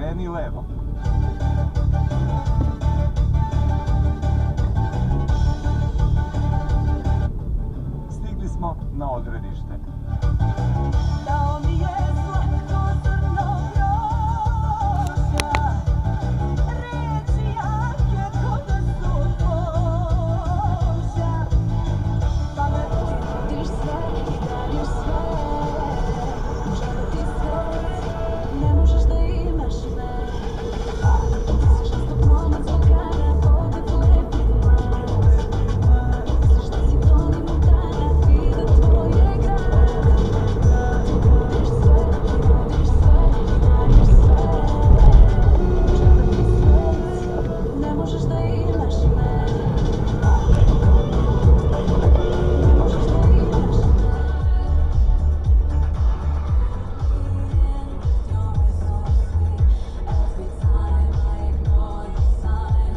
Skreni levo. Stigli smo na odredište. Dao mi je slatko zrno grožđa, reči jake ko da su vožđa. Pamet ti nudiš sve i radiš sve, žele ti srce, ne možeš da imaš me. Misliš da zbog momak zvukana vode plepi glas, misliš da si Toni Montana i da tvoje grad. Nudiš sve i radiš sve i radiš sve, žele ti srce, ne možeš da imaš me. Ne možeš da imaš me. Every time I ignore your sign,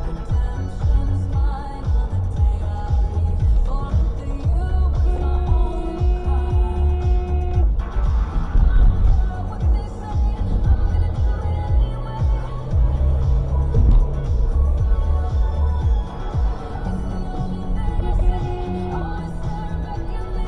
intentions mine on the day I leave. For the you was my only crime. What they say, I'm gonna do it anyway. It's the only thing I say, always stare back at me.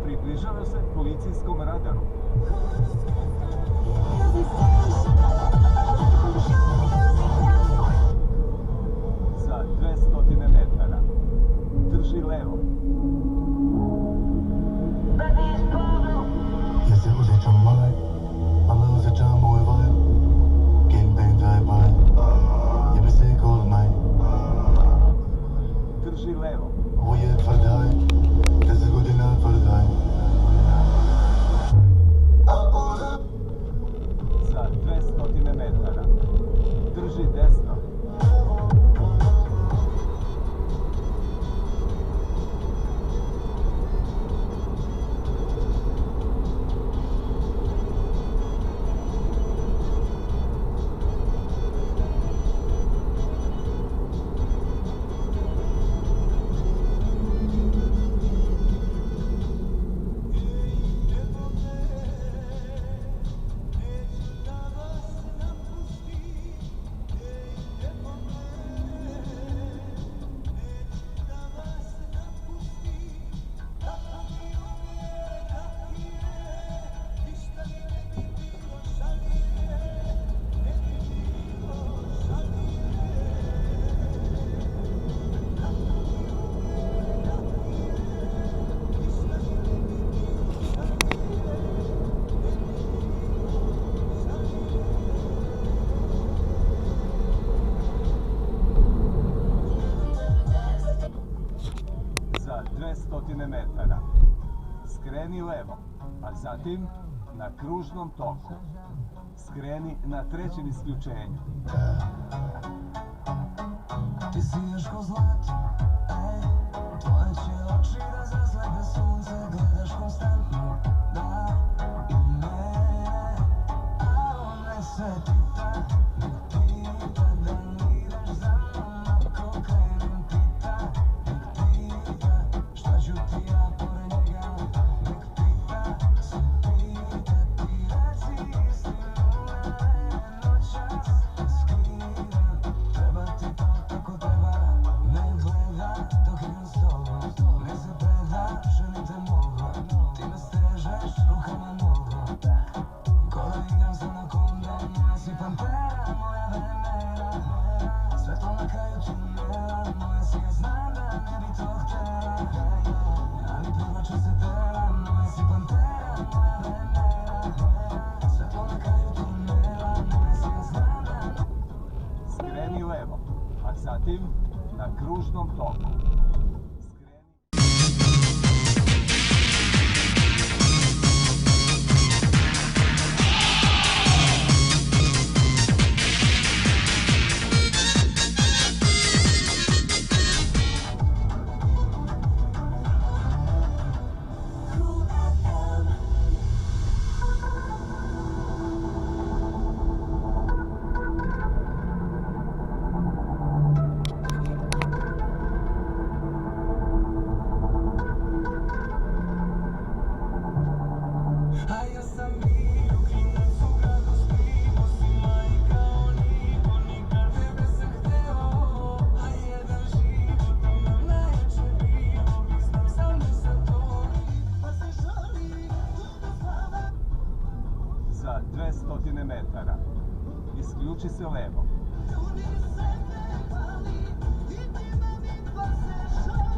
Približava se policijskom radaru. Za 200 metara. Drži levo. Ja se osjećam maj, a ne osjećam moj vibe. Gangbang drive-by, jebe se kod maj. Drži levo. Ovo je tvrd haj, 10 godina tvrd haj. Za 200 metara. Drži desno. Za 200 metara. Skreni levo, a zatim na kružnom toku. Skreni na trećem isključenju. Ti siješ ko zlato, ej, tvoje će oči da zaslepe sunce, gledaš konstantno, da, i mene, a on ne se pita, ne pita da moja Venera. Svetlo na kraju tunela, moja si ja znam da ne bi to htjela. Ali pronaću se tela, moja si pantera, moja Venera. Svetlo na kraju tunela, moja si ja znam da... Skreni levo, a zatim na kružnom toku. A ja sam bio klinac u gradu s primosima i kao niko nikad tebe sam hteo. A jedan život imam najjače bilo, znam sam ne zatori, pa se žali, dugo slava. Za 200 metara isključi se levo. Ljudi sebe hvali, i tima vidva se žali.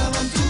aventura.